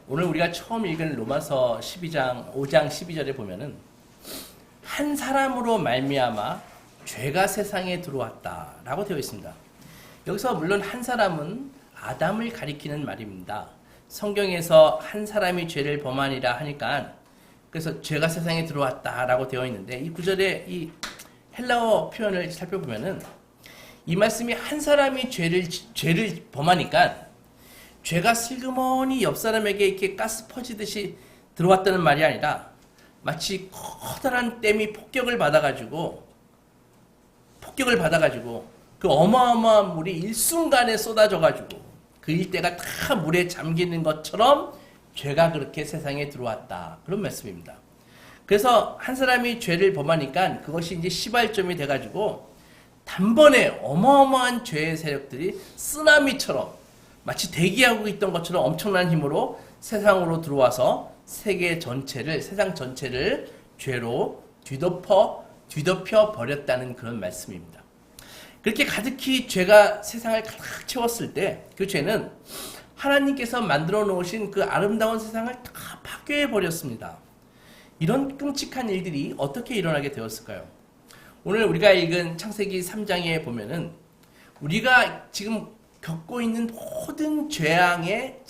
오늘 우리가 처음 읽은 로마서 12장 5장 12절에 보면은 한 사람으로 말미암아 죄가 세상에 들어왔다라고 되어 있습니다. 여기서 물론 한 사람은 아담을 가리키는 말입니다. 성경에서 한 사람이 죄를 범하니라 하니까 그래서 죄가 세상에 들어왔다라고 되어 있는데 이 구절의 이 헬라어 표현을 살펴보면은 이 말씀이 한 사람이 죄를 범하니까 죄가 슬그머니 옆 사람에게 이렇게 가스 퍼지듯이 들어왔다는 말이 아니라 마치 커다란 댐이 폭격을 받아가지고 그 어마어마한 물이 일순간에 쏟아져가지고 그 일대가 다 물에 잠기는 것처럼 죄가 그렇게 세상에 들어왔다. 그런 말씀입니다. 그래서 한 사람이 죄를 범하니까 그것이 이제 시발점이 돼가지고 단번에 어마어마한 죄의 세력들이 쓰나미처럼 마치 대기하고 있던 것처럼 엄청난 힘으로 세상으로 들어와서 세상 전체를 죄로 뒤덮여 버렸다는 그런 말씀입니다. 그렇게 가득히 죄가 세상을 가득 채웠을 때 그 죄는 하나님께서 만들어 놓으신 그 아름다운 세상을 다 파괴해 버렸습니다. 이런 끔찍한 일들이 어떻게 일어나게 되었을까요? 오늘 우리가 읽은 창세기 3장에 보면은 우리가 지금 겪고 있는 모든 재앙의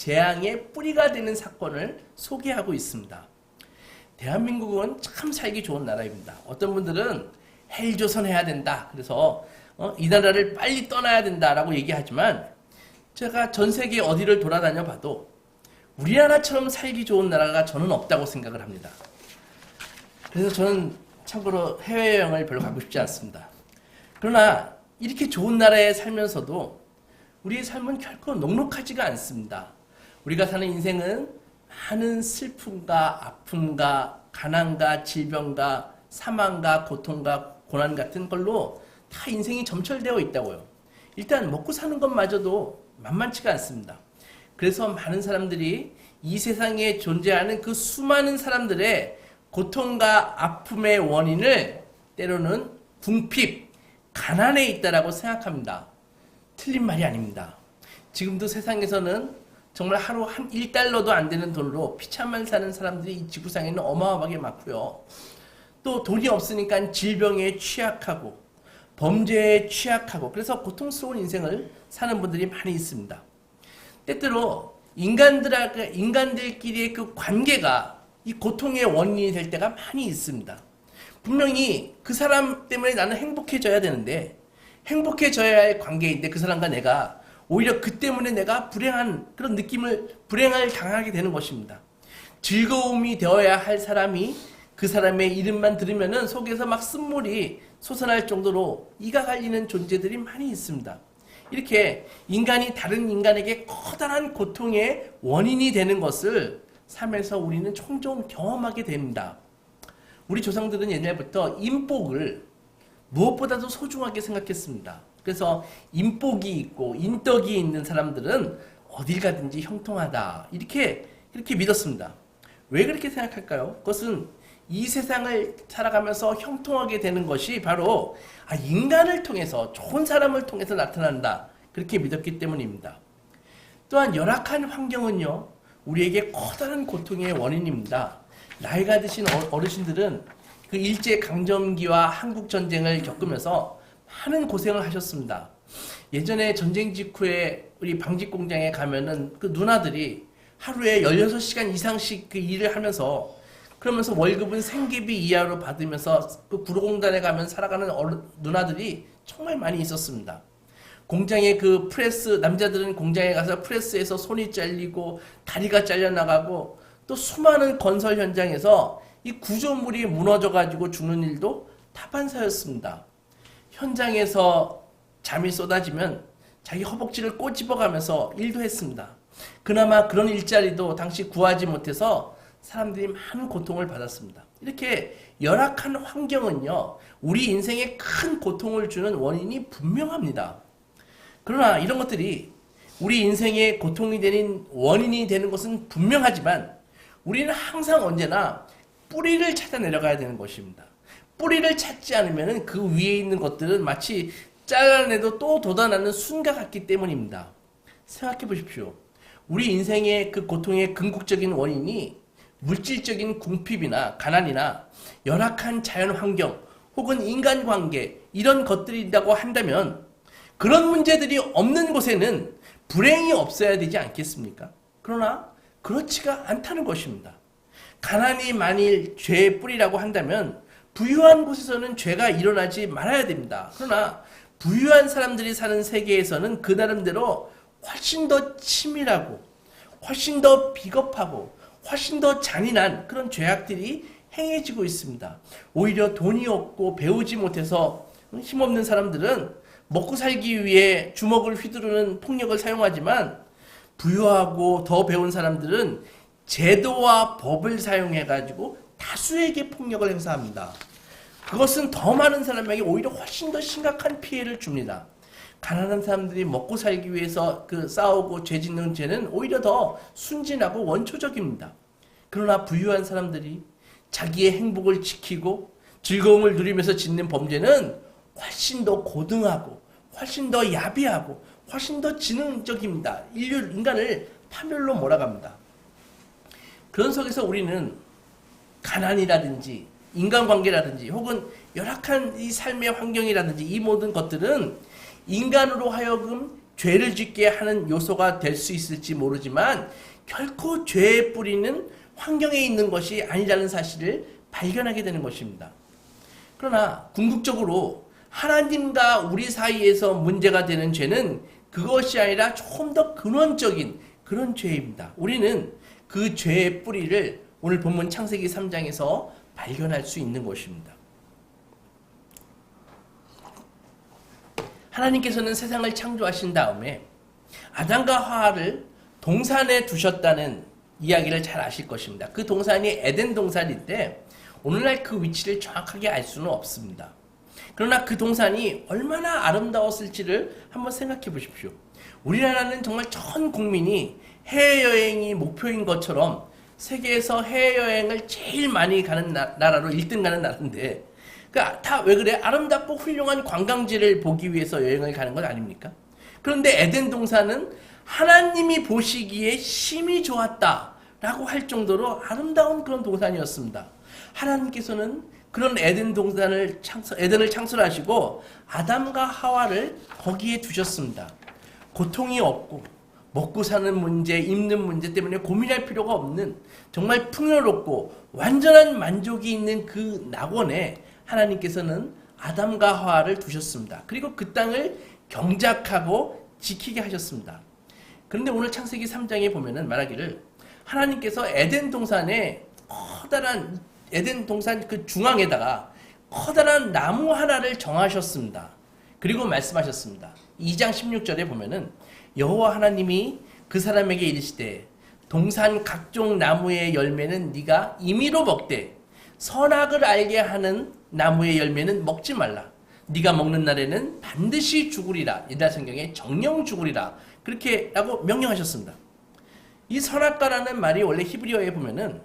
뿌리가 되는 사건을 소개하고 있습니다. 대한민국은 참 살기 좋은 나라입니다. 어떤 분들은 헬조선 해야 된다. 그래서 이 나라를 빨리 떠나야 된다라고 얘기하지만 제가 전 세계 어디를 돌아다녀 봐도 우리나라처럼 살기 좋은 나라가 저는 없다고 생각을 합니다. 그래서 저는 참고로 해외여행을 별로 가고 싶지 않습니다. 그러나 이렇게 좋은 나라에 살면서도 우리의 삶은 결코 녹록하지가 않습니다. 우리가 사는 인생은 많은 슬픔과 아픔과 가난과 질병과 사망과 고통과 고난 같은 걸로 다 인생이 점철되어 있다고요. 일단 먹고 사는 것마저도 만만치가 않습니다. 그래서 많은 사람들이 이 세상에 존재하는 그 수많은 사람들의 고통과 아픔의 원인을 때로는 궁핍, 가난에 있다라고 생각합니다. 틀린 말이 아닙니다. 지금도 세상에서는 정말 하루 한 1달러도 안 되는 돈으로 피차만 사는 사람들이 이 지구상에는 어마어마하게 많고요. 또 돈이 없으니까 질병에 취약하고 범죄에 취약하고 그래서 고통스러운 인생을 사는 분들이 많이 있습니다. 때때로 인간들끼리의 그 관계가 이 고통의 원인이 될 때가 많이 있습니다. 분명히 그 사람 때문에 나는 행복해져야 되는데 행복해져야 할 관계인데 그 사람과 내가 오히려 그 때문에 내가 불행한 그런 불행을 당하게 되는 것입니다. 즐거움이 되어야 할 사람이 그 사람의 이름만 들으면은 속에서 막 쓴물이 솟아날 정도로 이가 갈리는 존재들이 많이 있습니다. 이렇게 인간이 다른 인간에게 커다란 고통의 원인이 되는 것을 삶에서 우리는 종종 경험하게 됩니다. 우리 조상들은 옛날부터 인복을 무엇보다도 소중하게 생각했습니다. 그래서 인복이 있고 인덕이 있는 사람들은 어딜 가든지 형통하다. 이렇게 믿었습니다. 왜 그렇게 생각할까요? 그것은 이 세상을 살아가면서 형통하게 되는 것이 바로 인간을 통해서 좋은 사람을 통해서 나타난다. 그렇게 믿었기 때문입니다. 또한 열악한 환경은요. 우리에게 커다란 고통의 원인입니다. 나이가 드신 어르신들은 그 일제강점기와 한국전쟁을 겪으면서 많은 고생을 하셨습니다. 예전에 전쟁 직후에 우리 방직공장에 가면은 그 누나들이 하루에 16시간 이상씩 그 일을 하면서 그러면서 월급은 생계비 이하로 받으면서 그 구로공단에 가면 살아가는 누나들이 정말 많이 있었습니다. 공장에 그 남자들은 공장에 가서 프레스에서 손이 잘리고 다리가 잘려나가고 또 수많은 건설 현장에서 이 구조물이 무너져가지고 죽는 일도 다반사였습니다. 현장에서 잠이 쏟아지면 자기 허벅지를 꼬집어가면서 일도 했습니다. 그나마 그런 일자리도 당시 구하지 못해서 사람들이 많은 고통을 받았습니다. 이렇게 열악한 환경은요, 우리 인생에 큰 고통을 주는 원인이 분명합니다. 그러나 이런 것들이 우리 인생의 고통이 되는 원인이 되는 것은 분명하지만 우리는 항상 언제나 뿌리를 찾아 내려가야 되는 것입니다. 뿌리를 찾지 않으면 그 위에 있는 것들은 마치 잘라내도 또 돋아나는 순과 같기 때문입니다. 생각해 보십시오. 우리 인생의 그 고통의 궁극적인 원인이 물질적인 궁핍이나 가난이나 열악한 자연 환경 혹은 인간관계 이런 것들이라고 한다면 그런 문제들이 없는 곳에는 불행이 없어야 되지 않겠습니까? 그러나 그렇지가 않다는 것입니다. 가난이 만일 죄의 뿌리라고 한다면 부유한 곳에서는 죄가 일어나지 말아야 됩니다. 그러나 부유한 사람들이 사는 세계에서는 그 나름대로 훨씬 더 치밀하고 훨씬 더 비겁하고 훨씬 더 잔인한 그런 죄악들이 행해지고 있습니다. 오히려 돈이 없고 배우지 못해서 힘없는 사람들은 먹고 살기 위해 주먹을 휘두르는 폭력을 사용하지만 부유하고 더 배운 사람들은 제도와 법을 사용해가지고 다수에게 폭력을 행사합니다. 그것은 더 많은 사람에게 오히려 훨씬 더 심각한 피해를 줍니다. 가난한 사람들이 먹고 살기 위해서 싸우고 죄 짓는 죄는 오히려 더 순진하고 원초적입니다. 그러나 부유한 사람들이 자기의 행복을 지키고 즐거움을 누리면서 짓는 범죄는 훨씬 더 고등하고 훨씬 더 야비하고 훨씬 더 지능적입니다. 인간을 파멸로 몰아갑니다. 그런 속에서 우리는 가난이라든지 인간관계라든지 혹은 열악한 이 삶의 환경이라든지 이 모든 것들은 인간으로 하여금 죄를 짓게 하는 요소가 될 수 있을지 모르지만 결코 죄의 뿌리는 환경에 있는 것이 아니라는 사실을 발견하게 되는 것입니다. 그러나 궁극적으로 하나님과 우리 사이에서 문제가 되는 죄는 그것이 아니라 조금 더 근원적인 그런 죄입니다. 우리는 그 죄의 뿌리를 오늘 본문 창세기 3장에서 발견할 수 있는 것입니다. 하나님께서는 세상을 창조하신 다음에 아담과 하와를 동산에 두셨다는 이야기를 잘 아실 것입니다. 그 동산이 에덴 동산인데 오늘날 그 위치를 정확하게 알 수는 없습니다. 그러나 그 동산이 얼마나 아름다웠을지를 한번 생각해 보십시오. 우리나라는 정말 전 국민이 해외여행이 목표인 것처럼 세계에서 해외여행을 제일 많이 가는 나라로 1등 가는 나라인데 그러니까 다 왜 그래? 아름답고 훌륭한 관광지를 보기 위해서 여행을 가는 것 아닙니까? 그런데 에덴 동산은 하나님이 보시기에 심히 좋았다라고 할 정도로 아름다운 그런 동산이었습니다. 하나님께서는 그런 에덴을 창설하시고 아담과 하와를 거기에 두셨습니다. 고통이 없고 먹고 사는 문제, 입는 문제 때문에 고민할 필요가 없는 정말 풍요롭고 완전한 만족이 있는 그 낙원에 하나님께서는 아담과 하와를 두셨습니다. 그리고 그 땅을 경작하고 지키게 하셨습니다. 그런데 오늘 창세기 3장에 보면은 말하기를 하나님께서 에덴 동산에 커다란 에덴 동산 그 중앙에다가 커다란 나무 하나를 정하셨습니다. 그리고 말씀하셨습니다. 2장 16절에 보면은 여호와 하나님이 그 사람에게 이르시되 동산 각종 나무의 열매는 네가 임의로 먹되 선악을 알게 하는 나무의 열매는 먹지 말라. 네가 먹는 날에는 반드시 죽으리라. 옛날 성경에 정령 죽으리라. 그렇게 라고 명령하셨습니다. 이 선악과라는 말이 원래 히브리어에 보면은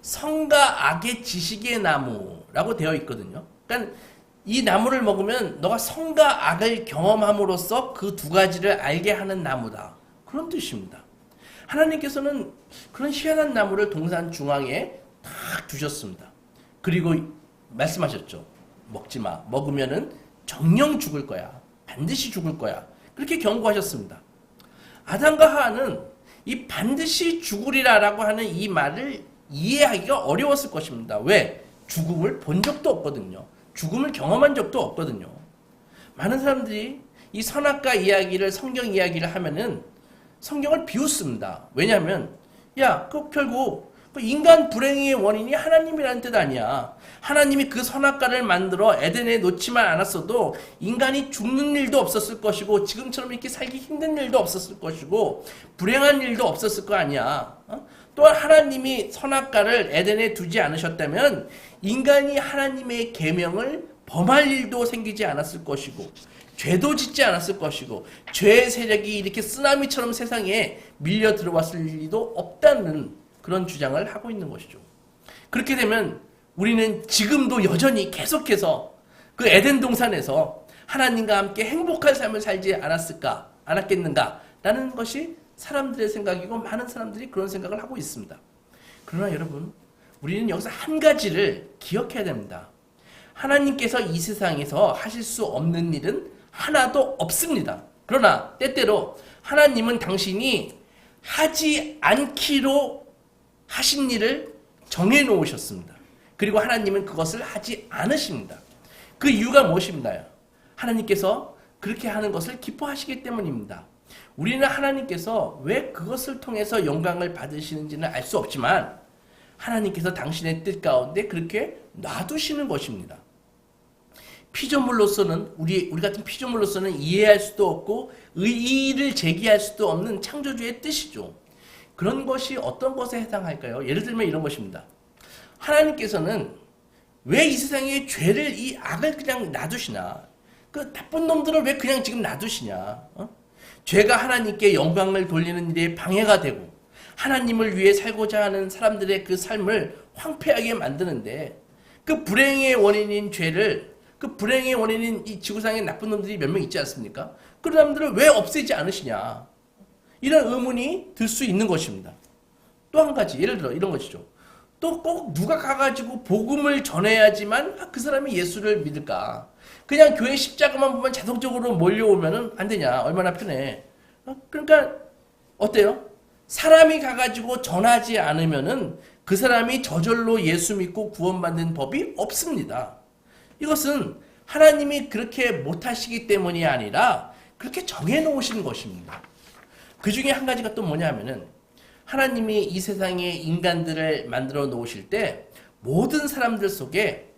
선과 악의 지식의 나무라고 되어 있거든요. 그러니까 이 나무를 먹으면 너가 선과 악을 경험함으로써 그 두 가지를 알게 하는 나무다. 그런 뜻입니다. 하나님께서는 그런 희한한 나무를 동산 중앙에 딱 두셨습니다. 그리고 말씀하셨죠. 먹지 마. 먹으면은 정령 죽을 거야. 반드시 죽을 거야. 그렇게 경고하셨습니다. 아담과 하와는 이 반드시 죽으리라라고 하는 이 말을 이해하기가 어려웠을 것입니다. 왜? 죽음을 본 적도 없거든요. 죽음을 경험한 적도 없거든요. 많은 사람들이 이 선악과 이야기를 성경 이야기를 하면은 성경을 비웃습니다. 왜냐하면 결국 인간 불행의 원인이 하나님이라는 뜻 아니야. 하나님이 그 선악과를 만들어 에덴에 놓지만 않았어도 인간이 죽는 일도 없었을 것이고 지금처럼 이렇게 살기 힘든 일도 없었을 것이고 불행한 일도 없었을 거 아니야. 또한 하나님이 선악과를 에덴에 두지 않으셨다면 인간이 하나님의 계명을 범할 일도 생기지 않았을 것이고 죄도 짓지 않았을 것이고 죄의 세력이 이렇게 쓰나미처럼 세상에 밀려 들어왔을 리도 없다는 그런 주장을 하고 있는 것이죠. 그렇게 되면 우리는 지금도 여전히 계속해서 그 에덴 동산에서 하나님과 함께 행복한 삶을 살지 않았겠는가 라는 것이 사람들의 생각이고 많은 사람들이 그런 생각을 하고 있습니다. 그러나 여러분, 우리는 여기서 한 가지를 기억해야 됩니다. 하나님께서 이 세상에서 하실 수 없는 일은 하나도 없습니다. 그러나 때때로 하나님은 당신이 하지 않기로 하신 일을 정해 놓으셨습니다. 그리고 하나님은 그것을 하지 않으십니다. 그 이유가 무엇입니다? 하나님께서 그렇게 하는 것을 기뻐하시기 때문입니다. 우리는 하나님께서 왜 그것을 통해서 영광을 받으시는지는 알 수 없지만 하나님께서 당신의 뜻 가운데 그렇게 놔두시는 것입니다. 피조물로서는 우리 같은 피조물로서는 이해할 수도 없고 의의를 제기할 수도 없는 창조주의 뜻이죠. 그런 것이 어떤 것에 해당할까요? 예를 들면 이런 것입니다. 하나님께서는 왜 이 세상에 죄를, 이 악을 그냥 놔두시나? 그 나쁜 놈들을 왜 그냥 지금 놔두시냐? 죄가 하나님께 영광을 돌리는 일에 방해가 되고 하나님을 위해 살고자 하는 사람들의 그 삶을 황폐하게 만드는데 그 불행의 원인인 죄를, 그 불행의 원인인 이 지구상에 나쁜 놈들이 몇 명 있지 않습니까? 그 사람들을 왜 없애지 않으시냐? 이런 의문이 들 수 있는 것입니다. 또 한 가지, 예를 들어 이런 것이죠. 또 꼭 누가 가가지고 복음을 전해야지만 그 사람이 예수를 믿을까? 그냥 교회 십자가만 보면 자동적으로 몰려오면은 안 되냐? 얼마나 편해. 그러니까 어때요? 사람이 가가지고 전하지 않으면은 그 사람이 저절로 예수 믿고 구원받는 법이 없습니다. 이것은 하나님이 그렇게 못하시기 때문이 아니라 그렇게 정해놓으신 것입니다. 그 중에 한 가지가 또 뭐냐 하면은 하나님이 이 세상에 인간들을 만들어 놓으실 때 모든 사람들 속에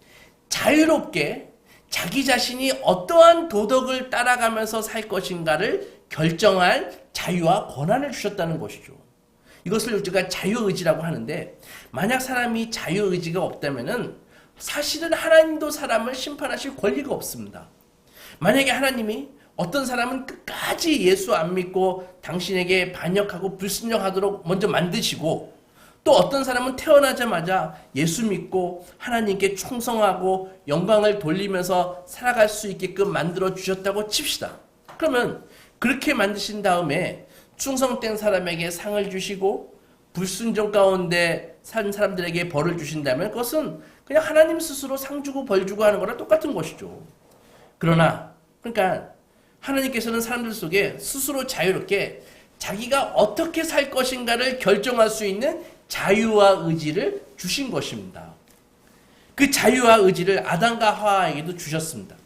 자유롭게 자기 자신이 어떠한 도덕을 따라가면서 살 것인가를 결정할 자유와 권한을 주셨다는 것이죠. 이것을 우리가 자유의지라고 하는데 만약 사람이 자유의지가 없다면은 사실은 하나님도 사람을 심판하실 권리가 없습니다. 만약에 하나님이 어떤 사람은 끝까지 예수 안 믿고 당신에게 반역하고 불순종하도록 먼저 만드시고 또 어떤 사람은 태어나자마자 예수 믿고 하나님께 충성하고 영광을 돌리면서 살아갈 수 있게끔 만들어 주셨다고 칩시다. 그러면 그렇게 만드신 다음에 충성된 사람에게 상을 주시고 불순종 가운데 산 사람들에게 벌을 주신다면 그것은 그냥 하나님 스스로 상 주고 벌 주고 하는 거랑 똑같은 것이죠. 그러나 그러니까 하나님께서는 사람들 속에 스스로 자유롭게 자기가 어떻게 살 것인가를 결정할 수 있는 자유와 의지를 주신 것입니다. 그 자유와 의지를 아담과 하와에게도 주셨습니다.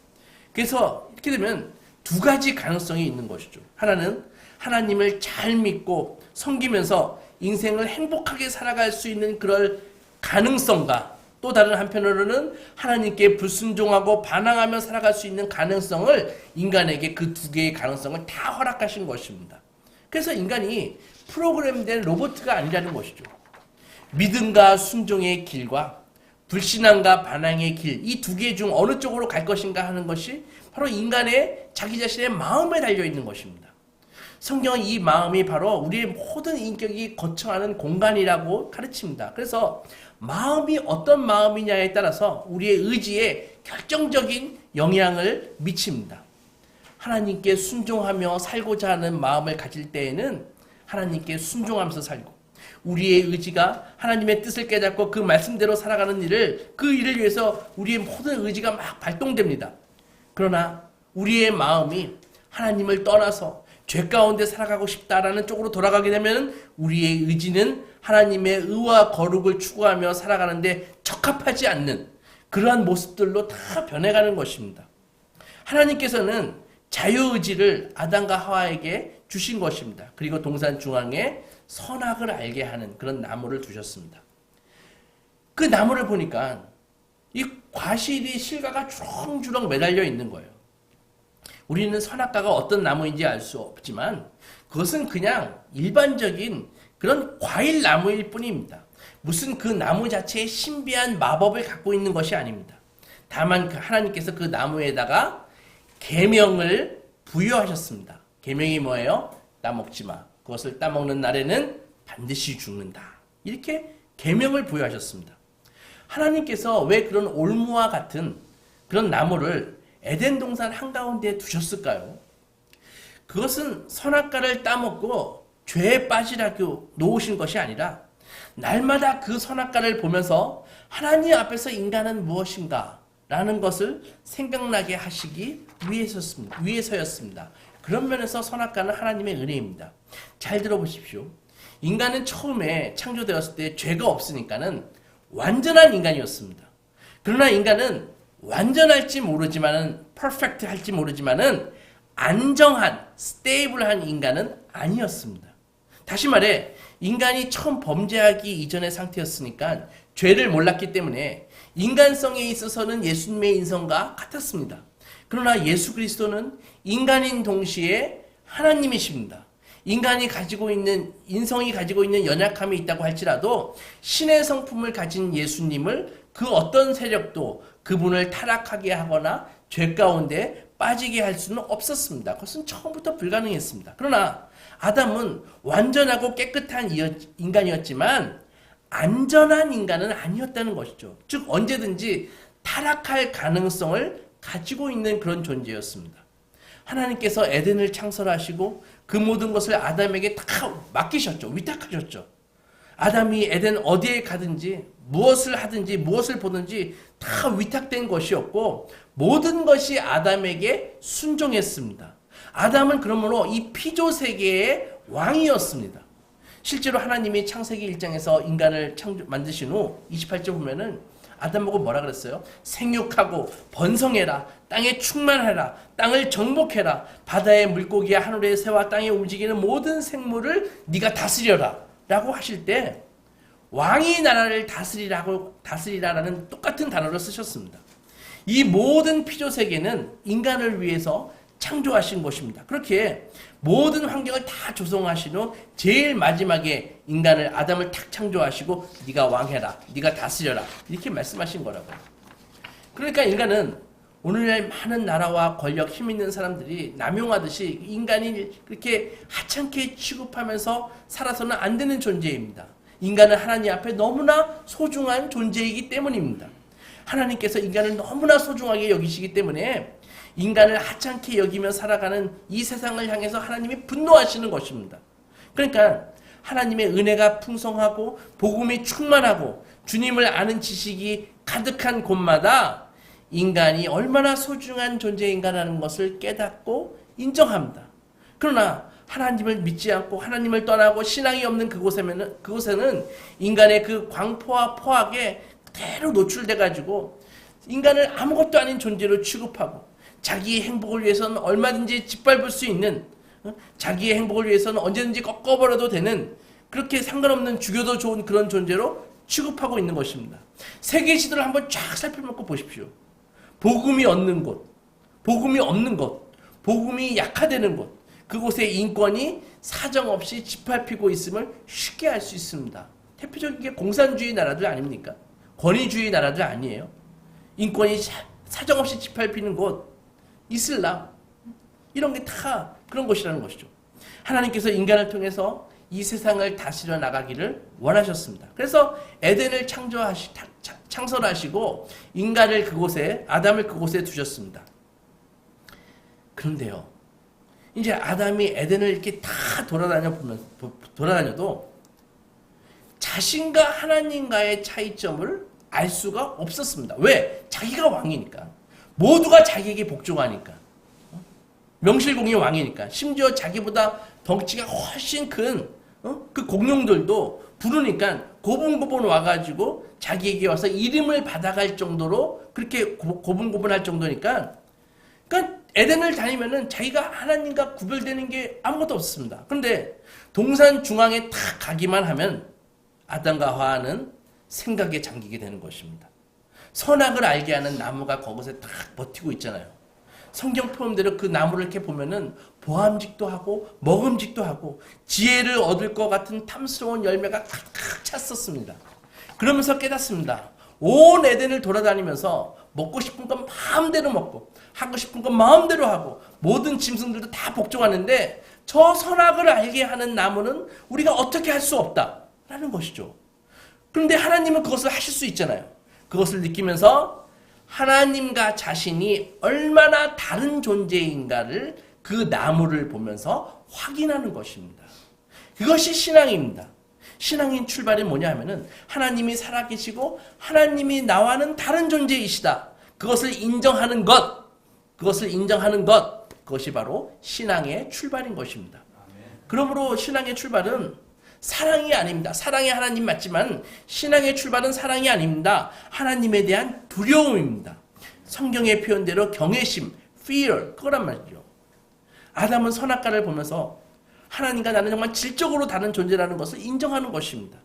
그래서 이렇게 되면 두 가지 가능성이 있는 것이죠. 하나는 하나님을 잘 믿고 섬기면서 인생을 행복하게 살아갈 수 있는 그럴 가능성과 또 다른 한편으로는 하나님께 불순종하고 반항하며 살아갈 수 있는 가능성을 인간에게 그 두 개의 가능성을 다 허락하신 것입니다. 그래서 인간이 프로그램된 로봇가 아니라는 것이죠. 믿음과 순종의 길과 불신앙과 반항의 길, 이 두 개 중 어느 쪽으로 갈 것인가 하는 것이 바로 인간의 자기 자신의 마음에 달려있는 것입니다. 성경은 이 마음이 바로 우리의 모든 인격이 거쳐가는 공간이라고 가르칩니다. 그래서 마음이 어떤 마음이냐에 따라서 우리의 의지에 결정적인 영향을 미칩니다. 하나님께 순종하며 살고자 하는 마음을 가질 때에는 하나님께 순종하면서 살고 우리의 의지가 하나님의 뜻을 깨닫고 그 말씀대로 살아가는 그 일을 위해서 우리의 모든 의지가 막 발동됩니다. 그러나 우리의 마음이 하나님을 떠나서 죄 가운데 살아가고 싶다라는 쪽으로 돌아가게 되면 우리의 의지는 하나님의 의와 거룩을 추구하며 살아가는데 적합하지 않는 그러한 모습들로 다 변해가는 것입니다. 하나님께서는 자유의지를 아담과 하와에게 주신 것입니다. 그리고 동산 중앙에 선악을 알게 하는 그런 나무를 두셨습니다. 그 나무를 보니까 이 과실이 실과가 주렁주렁 매달려 있는 거예요. 우리는 선악과가 어떤 나무인지 알 수 없지만 그것은 그냥 일반적인 그런 과일 나무일 뿐입니다. 무슨 그 나무 자체에 신비한 마법을 갖고 있는 것이 아닙니다. 다만 하나님께서 그 나무에다가 계명을 부여하셨습니다. 계명이 뭐예요? 따먹지 마. 그것을 따먹는 날에는 반드시 죽는다. 이렇게 계명을 부여하셨습니다. 하나님께서 왜 그런 올무와 같은 그런 나무를 에덴 동산 한가운데에 두셨을까요? 그것은 선악과를 따먹고 죄에 빠지라고 놓으신 것이 아니라 날마다 그 선악과를 보면서 하나님 앞에서 인간은 무엇인가 라는 것을 생각나게 하시기 위해서였습니다. 그런 면에서 선악과는 하나님의 은혜입니다. 잘 들어보십시오. 인간은 처음에 창조되었을 때 죄가 없으니까는 완전한 인간이었습니다. 그러나 인간은 완전할지 모르지만은 퍼펙트 할지 모르지만은 안정한 스테이블한 인간은 아니었습니다. 다시 말해 인간이 처음 범죄하기 이전의 상태였으니까 죄를 몰랐기 때문에 인간성에 있어서는 예수님의 인성과 같았습니다. 그러나 예수 그리스도는 인간인 동시에 하나님이십니다. 인간이 가지고 있는 인성이 가지고 있는 연약함이 있다고 할지라도 신의 성품을 가진 예수님을 그 어떤 세력도 그분을 타락하게 하거나 죄 가운데 빠지게 할 수는 없었습니다. 그것은 처음부터 불가능했습니다. 그러나 아담은 완전하고 깨끗한 인간이었지만 안전한 인간은 아니었다는 것이죠. 즉 언제든지 타락할 가능성을 가지고 있는 그런 존재였습니다. 하나님께서 에덴을 창설하시고 그 모든 것을 아담에게 다 맡기셨죠. 위탁하셨죠. 아담이 에덴 어디에 가든지 무엇을 하든지 무엇을 보든지 다 위탁된 것이었고 모든 것이 아담에게 순종했습니다. 아담은 그러므로 이 피조 세계의 왕이었습니다. 실제로 하나님이 창세기 1장에서 인간을 만드신 후 28절 보면은 아담 보고 뭐라 그랬어요? 생육하고 번성해라. 땅에 충만하라. 땅을 정복해라. 바다의 물고기와 하늘의 새와 땅에 움직이는 모든 생물을 네가 다스려라. 라고 하실 때 왕이 나라를 다스리라라는 똑같은 단어를 쓰셨습니다. 이 모든 피조세계는 인간을 위해서 창조하신 것입니다. 그렇게 모든 환경을 다 조성하신 후 제일 마지막에 인간을 아담을 탁 창조하시고 네가 왕해라. 네가 다스려라. 이렇게 말씀하신 거라고요. 그러니까 인간은 오늘날 많은 나라와 권력, 힘 있는 사람들이 남용하듯이 인간이 그렇게 하찮게 취급하면서 살아서는 안 되는 존재입니다. 인간은 하나님 앞에 너무나 소중한 존재이기 때문입니다. 하나님께서 인간을 너무나 소중하게 여기시기 때문에 인간을 하찮게 여기며 살아가는 이 세상을 향해서 하나님이 분노하시는 것입니다. 그러니까 하나님의 은혜가 풍성하고 복음이 충만하고 주님을 아는 지식이 가득한 곳마다 인간이 얼마나 소중한 존재인가라는 것을 깨닫고 인정합니다. 그러나 하나님을 믿지 않고 하나님을 떠나고 신앙이 없는 그곳에는 인간의 그 광포와 포악에 그대로 노출돼가지고 인간을 아무것도 아닌 존재로 취급하고 자기의 행복을 위해서는 얼마든지 짓밟을 수 있는 자기의 행복을 위해서는 언제든지 꺾어버려도 되는 그렇게 상관없는 죽여도 좋은 그런 존재로 취급하고 있는 것입니다. 세계 시대를 한번 쫙 살펴보고 보십시오. 복음이 없는 곳, 복음이 없는 곳, 복음이 약화되는 곳, 그곳에 인권이 사정없이 짓밟히고 있음을 쉽게 알 수 있습니다. 대표적인 게 공산주의 나라들 아닙니까? 권위주의 나라들 아니에요. 인권이 사정없이 짓밟히는 곳, 이슬람, 이런 게 다 그런 것이라는 것이죠. 하나님께서 인간을 통해서 이 세상을 다스려 나가기를 원하셨습니다. 그래서 에덴을 창설하시고 인간을 그곳에, 아담을 그곳에 두셨습니다. 그런데요, 이제 아담이 에덴을 이렇게 다 돌아다녀도 자신과 하나님과의 차이점을 알 수가 없었습니다. 왜? 자기가 왕이니까. 모두가 자기에게 복종하니까. 명실공히 왕이니까. 심지어 자기보다 덩치가 훨씬 큰 그 공룡들도 부르니까 고분고분 와가지고 자기에게 와서 이름을 받아갈 정도로 그렇게 고분고분할 정도니까, 그러니까 에덴을 다니면은 자기가 하나님과 구별되는 게 아무것도 없습니다. 그런데 동산 중앙에 탁 가기만 하면 아담과 하와는 생각에 잠기게 되는 것입니다. 선악을 알게 하는 나무가 거기서 딱 버티고 있잖아요. 성경 표현대로 그 나무를 이렇게 보면은 보암직도 하고 먹음직도 하고 지혜를 얻을 것 같은 탐스러운 열매가 가득 찼었습니다. 그러면서 깨닫습니다. 온 에덴을 돌아다니면서 먹고 싶은 건 마음대로 먹고 하고 싶은 건 마음대로 하고 모든 짐승들도 다 복종하는데 저 선악을 알게 하는 나무는 우리가 어떻게 할 수 없다라는 것이죠. 그런데 하나님은 그것을 하실 수 있잖아요. 그것을 느끼면서 하나님과 자신이 얼마나 다른 존재인가를 그 나무를 보면서 확인하는 것입니다. 그것이 신앙입니다. 신앙인 출발이 뭐냐 하면은 하나님이 살아계시고 하나님이 나와는 다른 존재이시다. 그것을 인정하는 것, 그것이 바로 신앙의 출발인 것입니다. 그러므로 신앙의 출발은 사랑이 아닙니다. 사랑의 하나님 맞지만 신앙의 출발은 사랑이 아닙니다. 하나님에 대한 두려움입니다. 성경의 표현대로 경외심, fear, 그거란 말이죠. 아담은 선악과를 보면서 하나님과 나는 정말 질적으로 다른 존재라는 것을 인정하는 것입니다.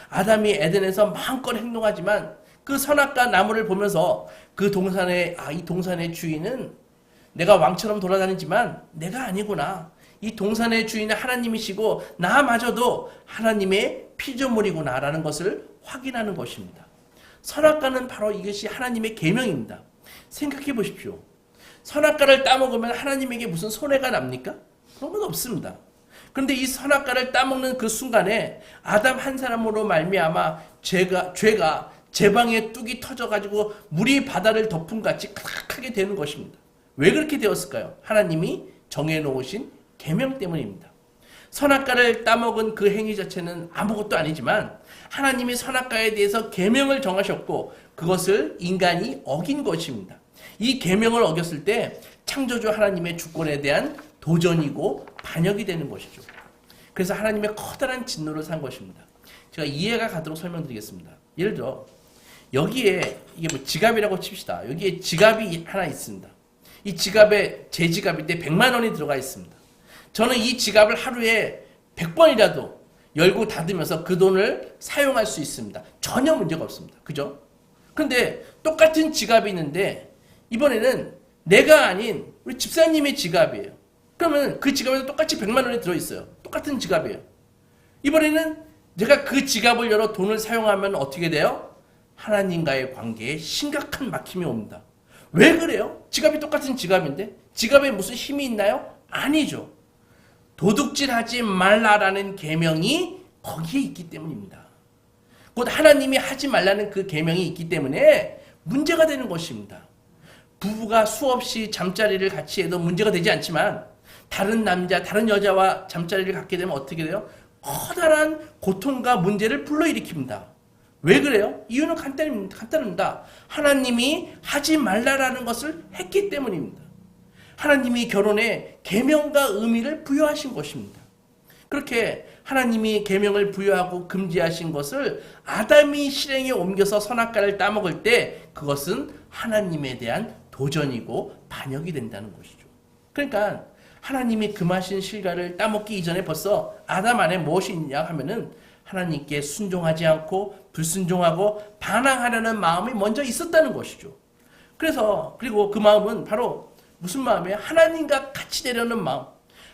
아담이 에덴에서 마음껏 행동하지만 그 선악과 나무를 보면서 그 동산의 이 동산의 주인은 내가 왕처럼 돌아다니지만 내가 아니구나. 이 동산의 주인은 하나님이시고 나마저도 하나님의 피조물이구나라는 것을 확인하는 것입니다. 선악과는 바로 이것이 하나님의 계명입니다. 생각해 보십시오. 선악과를 따먹으면 하나님에게 무슨 손해가 납니까? 그런 건 없습니다. 그런데 이 선악과를 따먹는 그 순간에 아담 한 사람으로 말미암아 죄가 제 방에 뚝이 터져가지고 물이 바다를 덮은 같이 크게 되는 것입니다. 왜 그렇게 되었을까요? 하나님이 정해놓으신 계명 때문입니다. 선악과를 따먹은 그 행위 자체는 아무것도 아니지만 하나님이 선악과에 대해서 계명을 정하셨고 그것을 인간이 어긴 것입니다. 이 계명을 어겼을 때 창조주 하나님의 주권에 대한 도전이고 반역이 되는 것이죠. 그래서 하나님의 커다란 진노를 산 것입니다. 제가 이해가 가도록 설명드리겠습니다. 예를 들어 여기에 이게 뭐 지갑이라고 칩시다. 여기에 지갑이 하나 있습니다. 이 지갑에 제 지갑인데 100만 원이 들어가 있습니다. 저는 이 지갑을 하루에 100번이라도 열고 닫으면서 그 돈을 사용할 수 있습니다. 전혀 문제가 없습니다. 그죠? 그런데 똑같은 지갑이 있는데 이번에는 내가 아닌 우리 집사님의 지갑이에요. 그러면 그 지갑에도 똑같이 100만 원이 들어있어요. 똑같은 지갑이에요. 이번에는 내가 그 지갑을 열어 돈을 사용하면 어떻게 돼요? 하나님과의 관계에 심각한 막힘이 옵니다. 왜 그래요? 지갑이 똑같은 지갑인데 지갑에 무슨 힘이 있나요? 아니죠. 도둑질하지 말라라는 계명이 거기에 있기 때문입니다. 곧 하나님이 하지 말라는 그 계명이 있기 때문에 문제가 되는 것입니다. 부부가 수없이 잠자리를 같이 해도 문제가 되지 않지만 다른 남자, 다른 여자와 잠자리를 갖게 되면 어떻게 돼요? 커다란 고통과 문제를 불러일으킵니다. 왜 그래요? 이유는 간단합니다. 하나님이 하지 말라라는 것을 했기 때문입니다. 하나님이 결혼에 계명과 의미를 부여하신 것입니다. 그렇게 하나님이 계명을 부여하고 금지하신 것을 아담이 실행에 옮겨서 선악과를 따먹을 때 그것은 하나님에 대한 도전이고 반역이 된다는 것이죠. 그러니까 하나님이 금하신 실과를 따먹기 이전에 벌써 아담 안에 무엇이 있냐 하면은 하나님께 순종하지 않고 불순종하고 반항하려는 마음이 먼저 있었다는 것이죠. 그리고 그 마음은 바로 무슨 마음이에요? 하나님과 같이 되려는 마음.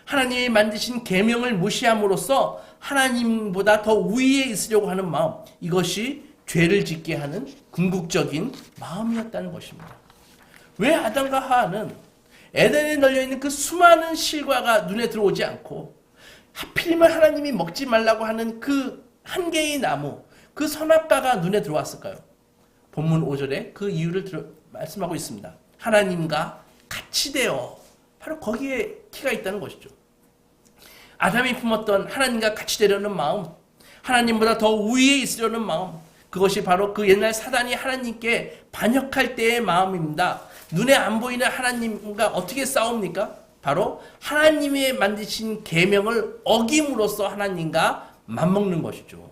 하나님이 만드신 계명을 무시함으로써 하나님보다 더 위에 있으려고 하는 마음. 이것이 죄를 짓게 하는 궁극적인 마음이었다는 것입니다. 왜 아담과 하와는 에덴에 널려있는 그 수많은 실과가 눈에 들어오지 않고 하필이면 하나님이 먹지 말라고 하는 그 한 개의 나무, 그 선악과가 눈에 들어왔을까요? 본문 5절에 그 이유를 말씀하고 있습니다. 하나님과 같이 되어 바로 거기에 키가 있다는 것이죠. 아담이 품었던 하나님과 같이 되려는 마음, 하나님보다 더 위에 있으려는 마음, 그것이 바로 그 옛날 사단이 하나님께 반역할 때의 마음입니다. 눈에 안 보이는 하나님과 어떻게 싸웁니까? 바로 하나님이 만드신 계명을 어김으로써 하나님과 맞먹는 것이죠.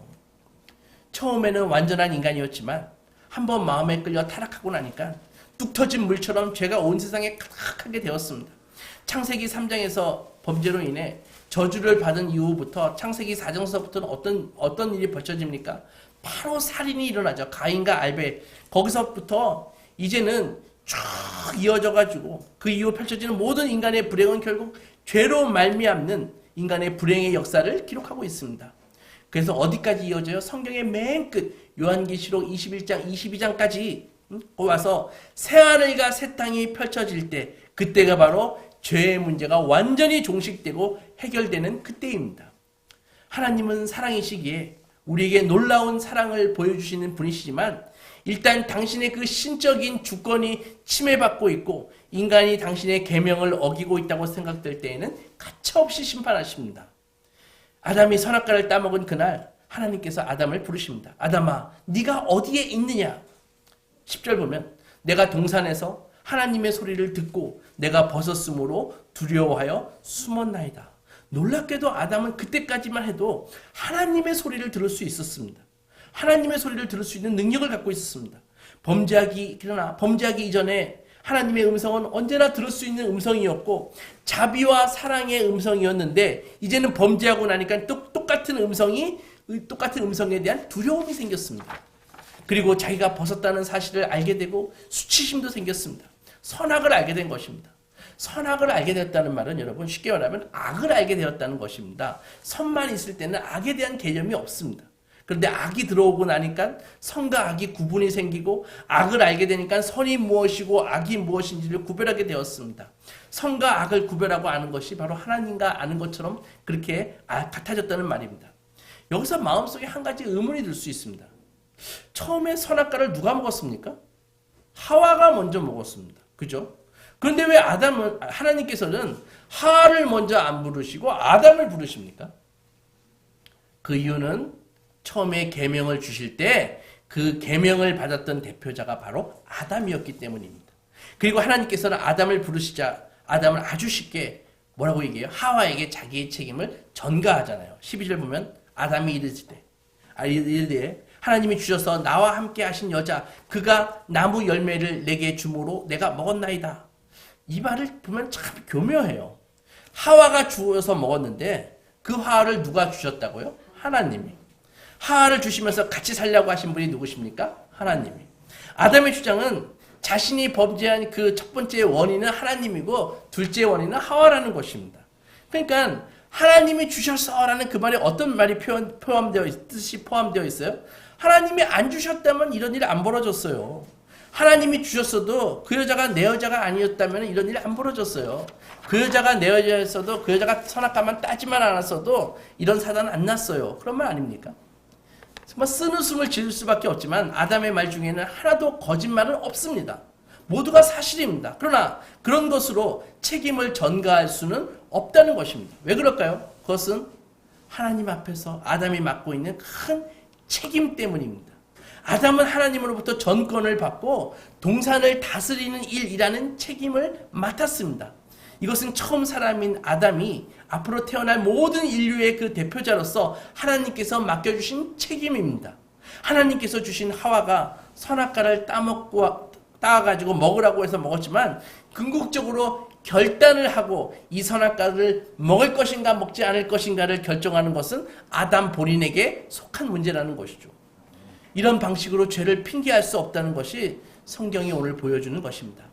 처음에는 완전한 인간이었지만 한번 마음에 끌려 타락하고 나니까 뚝 터진 물처럼 죄가 온 세상에 가득하게 되었습니다. 창세기 3장에서 범죄로 인해 저주를 받은 이후부터 창세기 4장서부터는 어떤 일이 벌쳐집니까? 바로 살인이 일어나죠. 가인과 아벨. 거기서부터 이제는 쭉 이어져가지고 그 이후 펼쳐지는 모든 인간의 불행은 결국 죄로 말미암는 인간의 불행의 역사를 기록하고 있습니다. 그래서 어디까지 이어져요? 성경의 맨 끝 요한계시록 21장 22장까지 와서 새하늘과 새 땅이 펼쳐질 때 그때가 바로 죄의 문제가 완전히 종식되고 해결되는 그때입니다. 하나님은 사랑이시기에 우리에게 놀라운 사랑을 보여주시는 분이시지만 일단 당신의 그 신적인 주권이 침해받고 있고 인간이 당신의 계명을 어기고 있다고 생각될 때에는 가차없이 심판하십니다. 아담이 선악과를 따먹은 그날 하나님께서 아담을 부르십니다. 아담아, 네가 어디에 있느냐? 10절 보면 내가 동산에서 하나님의 소리를 듣고 내가 벗었으므로 두려워하여 숨었나이다. 놀랍게도 아담은 그때까지만 해도 하나님의 소리를 들을 수 있었습니다. 하나님의 소리를 들을 수 있는 능력을 갖고 있었습니다. 그러나 범죄하기 이전에 하나님의 음성은 언제나 들을 수 있는 음성이었고 자비와 사랑의 음성이었는데 이제는 범죄하고 나니까 똑같은 음성에 대한 두려움이 생겼습니다. 그리고 자기가 벗었다는 사실을 알게 되고 수치심도 생겼습니다. 선악을 알게 된 것입니다. 선악을 알게 되었다는 말은 여러분 쉽게 말하면 악을 알게 되었다는 것입니다. 선만 있을 때는 악에 대한 개념이 없습니다. 그런데 악이 들어오고 나니까 선과 악이 구분이 생기고 악을 알게 되니까 선이 무엇이고 악이 무엇인지를 구별하게 되었습니다. 선과 악을 구별하고 아는 것이 바로 하나님과 아는 것처럼 그렇게 같아졌다는 말입니다. 여기서 마음속에 한 가지 의문이 들 수 있습니다. 처음에 선악과를 누가 먹었습니까? 하와가 먼저 먹었습니다. 그죠? 그런데 왜 하나님께서는 하와를 먼저 안 부르시고 아담을 부르십니까? 그 이유는 처음에 계명을 주실 때 그 계명을 받았던 대표자가 바로 아담이었기 때문입니다. 그리고 하나님께서는 아담을 부르시자 아담을 아주 쉽게 뭐라고 얘기해요? 하와에게 자기의 책임을 전가하잖아요. 12절 보면 아담이 이르되 하나님이 주셔서 나와 함께 하신 여자 그가 나무 열매를 내게 주므로 내가 먹었나이다. 이 말을 보면 참 교묘해요. 하와가 주어서 먹었는데 그 하와를 누가 주셨다고요? 하나님이. 하와를 주시면서 같이 살려고 하신 분이 누구십니까? 하나님이. 아담의 주장은 자신이 범죄한 그 첫 번째 원인은 하나님이고 둘째 원인은 하와라는 것입니다. 그러니까 하나님이 주셔서라는 그 말에 어떤 말이 뜻이 포함되어 있어요? 하나님이 안 주셨다면 이런 일이 안 벌어졌어요. 하나님이 주셨어도 그 여자가 내 여자가 아니었다면 이런 일이 안 벌어졌어요. 그 여자가 내 여자였어도 그 여자가 선악과만 따지만 않았어도 이런 사단은 안 났어요. 그런 말 아닙니까? 정말 쓴웃음을 지을 수밖에 없지만 아담의 말 중에는 하나도 거짓말은 없습니다. 모두가 사실입니다. 그러나 그런 것으로 책임을 전가할 수는 없다는 것입니다. 왜 그럴까요? 그것은 하나님 앞에서 아담이 맡고 있는 큰 책임 때문입니다. 아담은 하나님으로부터 전권을 받고 동산을 다스리는 일이라는 책임을 맡았습니다. 이것은 처음 사람인 아담이 앞으로 태어날 모든 인류의 그 대표자로서 하나님께서 맡겨주신 책임입니다. 하나님께서 주신 하와가 선악과를 따가지고 먹으라고 해서 먹었지만 궁극적으로 결단을 하고 이 선악과를 먹을 것인가 먹지 않을 것인가를 결정하는 것은 아담 본인에게 속한 문제라는 것이죠. 이런 방식으로 죄를 핑계할 수 없다는 것이 성경이 오늘 보여주는 것입니다.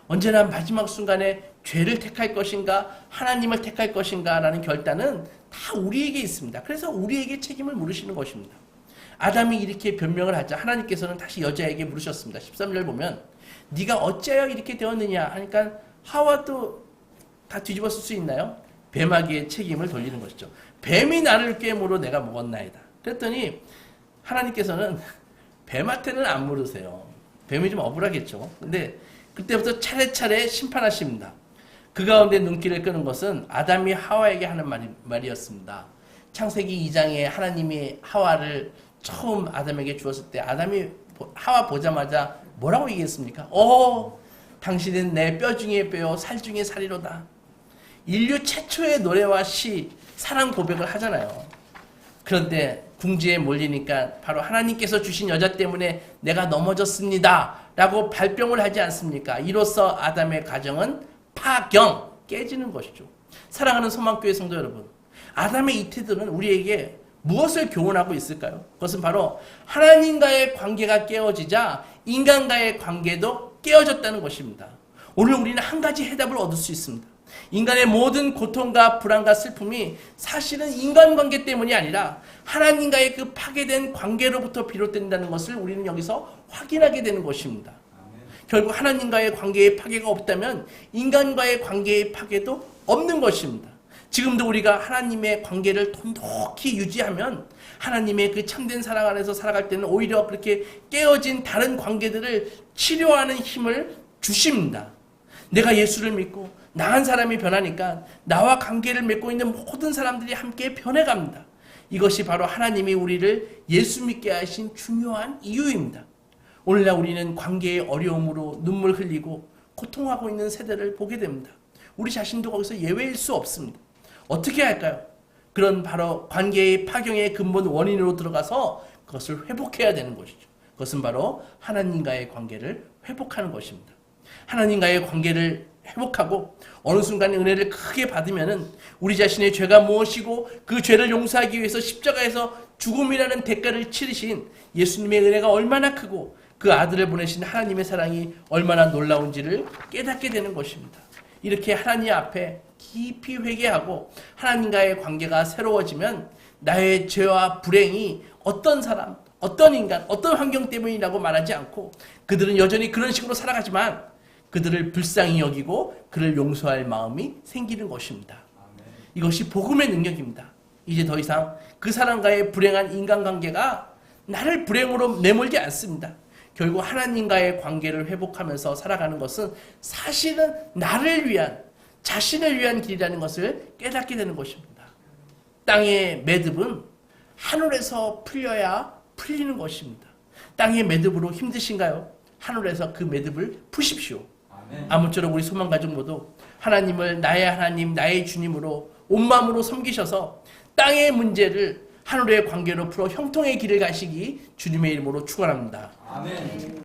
언제나 마지막 순간에 죄를 택할 것인가 하나님을 택할 것인가 라는 결단은 다 우리에게 있습니다. 그래서 우리에게 책임을 물으시는 것입니다. 아담이 이렇게 변명을 하자 하나님께서는 다시 여자에게 물으셨습니다. 13절 보면 네가 어찌하여 이렇게 되었느냐 하니까 하와도 다 뒤집었을 수 있나요? 뱀에게 책임을 돌리는 것이죠. 뱀이 나를 꾀므로 내가 먹었나이다. 그랬더니 하나님께서는 뱀한테는 안 물으세요. 뱀이 좀 억울하겠죠. 근데 그때부터 차례차례 심판하십니다. 그 가운데 눈길을 끄는 것은 아담이 하와에게 하는 말이었습니다. 창세기 2장에 하나님이 하와를 처음 아담에게 주었을 때 아담이 하와 보자마자 뭐라고 얘기했습니까? 당신은 내 뼈 중에 뼈요 살 중에 살이로다. 인류 최초의 노래와 시, 사랑 고백을 하잖아요. 그런데 궁지에 몰리니까 바로 하나님께서 주신 여자 때문에 내가 넘어졌습니다 라고 발뺌을 하지 않습니까? 이로써 아담의 가정은 파경, 깨지는 것이죠. 사랑하는 소망교회 성도 여러분, 아담의 이 태도는 우리에게 무엇을 교훈하고 있을까요? 그것은 바로 하나님과의 관계가 깨어지자 인간과의 관계도 깨어졌다는 것입니다. 오늘 우리는 한 가지 해답을 얻을 수 있습니다. 인간의 모든 고통과 불안과 슬픔이 사실은 인간관계 때문이 아니라 하나님과의 그 파괴된 관계로부터 비롯된다는 것을 우리는 여기서 확인하게 되는 것입니다. 결국 하나님과의 관계에 파괴가 없다면 인간과의 관계의 파괴도 없는 것입니다. 지금도 우리가 하나님의 관계를 돈독히 유지하면 하나님의 그 참된 사랑 안에서 살아갈 때는 오히려 그렇게 깨어진 다른 관계들을 치료하는 힘을 주십니다. 내가 예수를 믿고 나한 사람이 변하니까 나와 관계를 맺고 있는 모든 사람들이 함께 변해갑니다. 이것이 바로 하나님이 우리를 예수 믿게 하신 중요한 이유입니다. 오늘날 우리는 관계의 어려움으로 눈물 흘리고 고통하고 있는 세대를 보게 됩니다. 우리 자신도 거기서 예외일 수 없습니다. 어떻게 할까요? 그런 바로 관계의 파경의 근본 원인으로 들어가서 그것을 회복해야 되는 것이죠. 그것은 바로 하나님과의 관계를 회복하는 것입니다. 하나님과의 관계를 회복하고 어느 순간 은혜를 크게 받으면은 우리 자신의 죄가 무엇이고 그 죄를 용서하기 위해서 십자가에서 죽음이라는 대가를 치르신 예수님의 은혜가 얼마나 크고 그 아들을 보내신 하나님의 사랑이 얼마나 놀라운지를 깨닫게 되는 것입니다. 이렇게 하나님 앞에 깊이 회개하고 하나님과의 관계가 새로워지면 나의 죄와 불행이 어떤 사람, 어떤 인간, 어떤 환경 때문이라고 말하지 않고 그들은 여전히 그런 식으로 살아가지만 그들을 불쌍히 여기고 그를 용서할 마음이 생기는 것입니다. 이것이 복음의 능력입니다. 이제 더 이상 그 사람과의 불행한 인간관계가 나를 불행으로 내몰지 않습니다. 결국 하나님과의 관계를 회복하면서 살아가는 것은 사실은 나를 위한, 자신을 위한 길이라는 것을 깨닫게 되는 것입니다. 땅의 매듭은 하늘에서 풀려야 풀리는 것입니다. 땅의 매듭으로 힘드신가요? 하늘에서 그 매듭을 푸십시오. 아무쪼록 우리 소망가족 모두 하나님을 나의 하나님, 나의 주님으로 온 마음으로 섬기셔서 땅의 문제를 하늘의 관계로 풀어 형통의 길을 가시기 주님의 이름으로 축원합니다. 아멘.